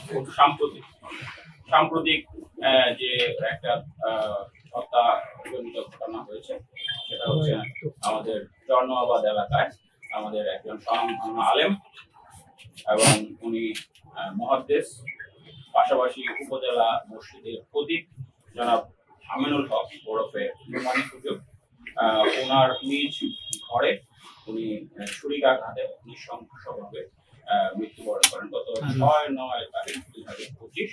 খুব সাম্প্রতিক যে একটা হত্যাজনিত ঘটনা হয়েছে, সেটা হচ্ছে আমাদের চরনোয়াবাদ এলাকায় আমাদের একজন স্বনামধন্য আলেম এবং উনি মুহাদ্দিস, পাশাপাশি উপজেলা মসজিদের খতিব জনাব আমিনুল হক ওরফে নুমানি হুজুর, ওনার নিজ ঘরে উনি ছুরিকাঘাতে নৃশংসভাবে মৃত্যুবরণ করেন গত 6/9 তারিখ 2025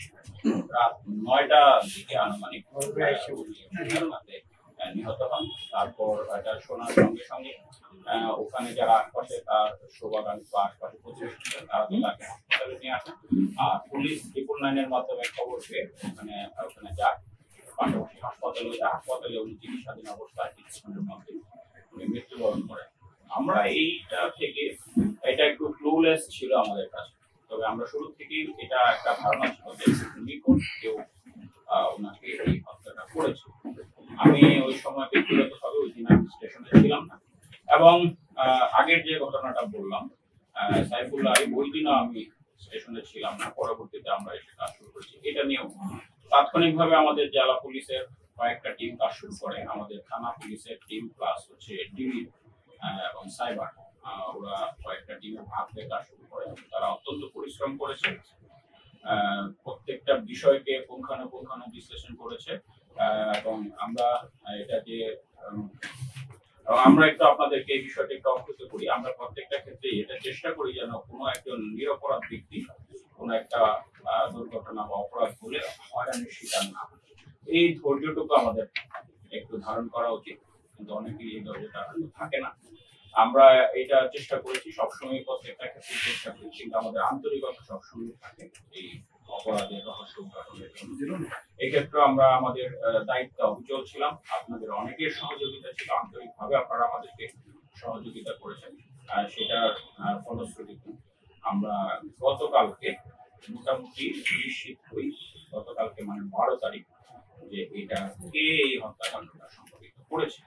রাত 9টার দিকে আনুমানিক নিহত হন। তারপর এটা শোনার সঙ্গে সঙ্গে ওখানে যারা আশপাশে তার শোভাকাঙ্ক্ষী বা আশপাশে প্রতিবেশী ছিলেন তারা তাকে হাসপাতালে নিয়ে আসেন, আর পুলিশ 999-এর মাধ্যমে খবর পেয়ে ওখানে যায়। পাশাপাশি হাসপাতালে উনি চিকিৎসাধীন অবস্থায় কিছুক্ষণের মধ্যে উনি মৃত্যুবরণ করেন। আমরা এইটা থেকে এটা একটু ক্লুলেস ছিল আমাদের কাছে, তবে আমরা শুরু থেকেই এটা একটা ধারণা ছিল যে নিকট কেউ ওনাকে এই হত্যাটা করেছে। আমি ওই সময় ব্যক্তিগতভাবে ওই দিন আমি স্টেশনে ছিলাম না, এবং আগের যে ঘটনাটা বললাম সাইফুল্লাহ ওই দিনও আমি স্টেশনে ছিলাম না। পরবর্তীতে আমরা এসে কাজ শুরু করেছি। এটা নিয়েও তাৎক্ষণিকভাবে আমাদের জেলা পুলিশের কয়েকটা টিম কাজ শুরু করে, আমাদের থানা পুলিশের টিম প্লাস হচ্ছে টিভি এবং সাইবার, ওরা কয়েকটা টিমে ভাগ হয়ে কাজ শুরু করে। তারা অত্যন্ত পরিশ্রম করেছে, প্রত্যেকটা বিষয়কে পুঙ্খানুপুঙ্খ বিশ্লেষণ করেছে, এবং আমরা এটা যে আমরা একটু আপনাদেরকে এই বিষয়টা একটু অবগত করি। আমরা প্রত্যেকটা ক্ষেত্রে এটা চেষ্টা করি যেন কোনো একজন নিরপরাধ ব্যক্তি কোনো একটা দুর্ঘটনা বা অপরাধ হলে হয়রানির শিকার না। এই ধৈর্যটুকু আমাদের একটু ধারণ করা উচিত, কিন্তু অনেকেই এই ধৈর্যটা থাকে না। আমরা এটা চেষ্টা করেছি সবসময়, প্রত্যেকটা ক্ষেত্রে চেষ্টা করি, কিন্তু আমাদের আন্তরিকতা সবসময় থাকে এই অপরাধের রহস্য উদ্ঘাটনের জন্য। এক্ষেত্রে আমরা আমাদের দায়িত্ব অবিচল ছিলাম। আপনাদের অনেকের সহযোগিতা ছিল, আন্তরিকভাবে আপনারা আমাদেরকে সহযোগিতা করেছেন। সেটার ফলশ্রুতিতে আমরা গতকালকে মোটামুটি নিশ্চিত হই, গতকালকে মানে 12 তারিখ, যে এটা কে এই হত্যাকাণ্ডটা সংঘটিত করেছে।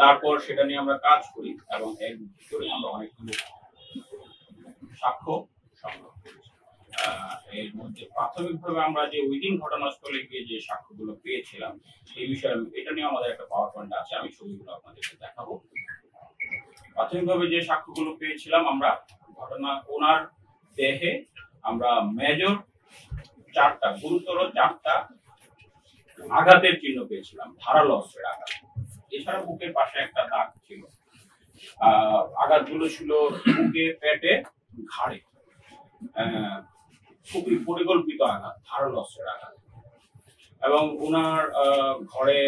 তারপর সেটা নিয়ে আমরা কাজ করি এবং এর ভিতরে আমরা অনেকগুলো সাক্ষ্য সংগ্রহ করেছি। এর মধ্যে প্রাথমিকভাবে আমরা যে ওই দিন ঘটনাস্থলে গিয়ে যে সাক্ষ্যগুলো পেয়েছিলাম এই বিষয়ে এটা নিয়ে আমাদের একটা পাওয়ার পয়েন্ট আছে, আমি ছবিগুলো আপনাদেরকে দেখাবো। প্রাথমিকভাবে যে সাক্ষ্যগুলো পেয়েছিলাম আমরা, ঘটনা ওনার দেহে আমরা মেজর 4টা, গুরুতর 4টা আঘাতের চিহ্ন পেয়েছিলাম, ধারালো অস্ত্রের আঘাত। এছাড়া বুকের পাশে একটা দাগ ছিল। আঘাতগুলো ছিল বুকে, পেটে, ঘাড়ে, খুবই পরিকল্পিত আঘাত, ধারালো অস্ত্রের আঘাত। এবং ওনার ঘরে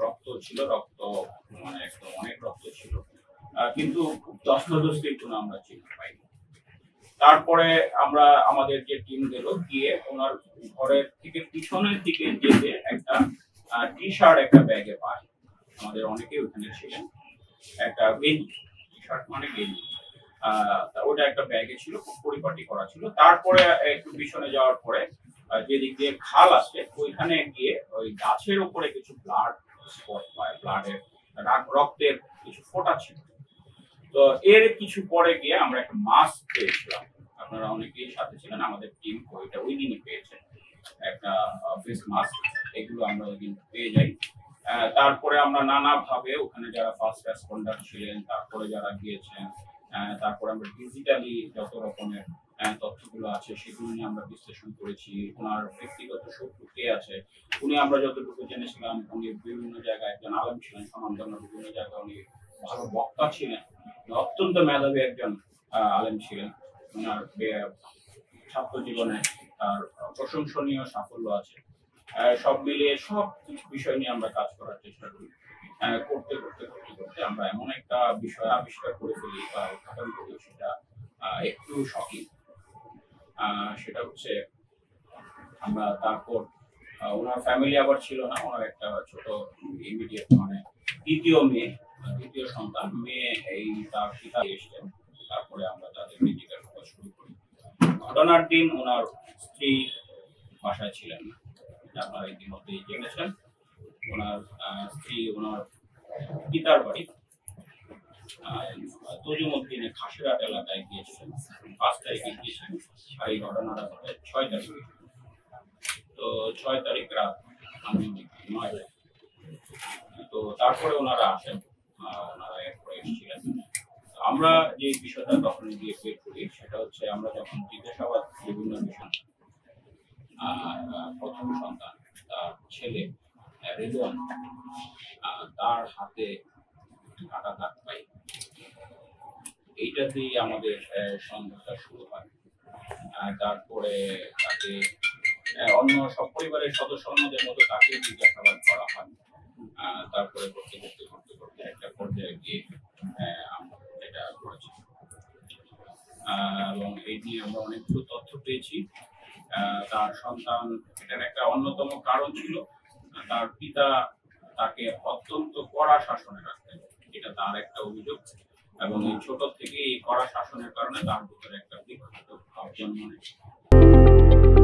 রক্ত ছিল, রক্ত মানে একদম অনেক রক্ত ছিল, কিন্তু ধস্তাধস্তির কোনো আমরা চিহ্ন পাইনি। তারপরে আমরা আমাদের যে টিম গেল, গিয়ে ওনার ঘরের থেকে পিছনের দিকে যেতে একটা টি শার্ট একটা ব্যাগে পাই। আমাদের অনেকেই ওখানে ছিলেন, একটা গেঞ্জি, টি শার্ট মানে গেঞ্জি, ওটা একটা ব্যাগে ছিল, খুব পরিপাটি করা ছিল। তারপরে একটু পিছনে যাওয়ার পরে যেদিক দিয়ে খাল আছে ওইখানে গিয়ে ওই গাছের উপরে কিছু ব্লাড স্পট পায়, ব্লাডের রক্তের কিছু ফোঁটা ছিল। তো এর কিছু পরে গিয়ে আমরা একটা মাস্ক পেয়েছিলাম, আপনারা অনেকেই সাথে ছিলেন, আমাদের টিম ওইটা ওই দিনই পেয়েছে, একটা ফেস মাস্ক। এগুলো আমরা ওই দিন পেয়ে যাই। তারপরে আমরা নানাভাবে ওখানে যারা ফার্স্ট রেসপন্ডার ছিলেন, তারপরে যারা গিয়েছেন, তারপরে আমরা ডিজিটালি যত রকমের তথ্যগুলো আছে সেগুলো নিয়ে আমরা বিশ্লেষণ করেছি। ওনার ব্যক্তিগত শত্রু কে আছে, উনি আমরা যতটুকু জেনেছিলাম উনি বিভিন্ন জায়গায় একজন আলেম ছিলেন, স্বনামধন্য বিভিন্ন জায়গায় উনি ভালো বক্তা ছিলেন, অত্যন্ত মেধাবী একজন আলেম ছিলেন। ওনার ছাত্র জীবনে তার প্রশংসনীয় সাফল্য আছে। সব মিলিয়ে সব বিষয় নিয়ে আমরা কাজ করার চেষ্টা করি। করতে করতে করতে করতে আমরা এমন একটা বিষয় আবিষ্কার করে ফেলি বা উদ্ঘাটন করি, সেটা একটু শকিং। সেটা হচ্ছে আমরা তারপর ওনার ফ্যামিলি আবার ছিল না, ওনার একটা ছোট ইমিডিয়েট মানে দ্বিতীয় সন্তান মেয়ে, এই তার পিতা এসেছেন। তারপরে আমরা তাদের জিজ্ঞাসা করা শুরু করি। ঘটনার দিন ওনার স্ত্রী বাসায় ছিলেন না, আপনারা ইতিমধ্যেই জেনেছেন। ওনার স্ত্রী ওনার পিতার বাড়ি তজুমুদ্দিনে খাসিরাট এলাকায় গিয়েছিলেন, 5 তারিখে গিয়েছিলেন। আর এই ঘটনাটা ঘটে 6 তারিখে। তো 6 তারিখ রাত আমি 9টায়। তো তারপরে ওনারা আসেন, ওনারা এরপরে এসেছিলেন। আমরা যে বিষয়টা তখন গিয়ে বের করি সেটা হচ্ছে, আমরা যখন জিজ্ঞাসাবাদ বিভিন্ন বিষয়, প্রথম সন্তান তার ছেলে রেদওয়ান, তার হাতে কাটা দাগ পাই। এইটা দিয়ে আমাদের সন্ধানটা শুরু হয়। তারপরে তাকে অন্য সব পরিবারের সদস্যদের মতো তাকে জিজ্ঞাসাবাদ করা হয়। তারপরে করতে করতে করতে করতে একটা পর্যায়ে গিয়ে আমরা এটা করেছি। এবং এই নিয়ে আমরা অনেকগুলো তথ্য পেয়েছি। তার সন্তান, এটার একটা অন্যতম কারণ ছিল তার পিতা তাকে অত্যন্ত কড়া শাসনে রাখতেন, এটা তার একটা অভিযোগ। এবং এই ছোট থেকে এই কড়া শাসনের কারণে তার ভিতরে একটা বিক্ষিপ্ত ভাব জন্ম নেয়।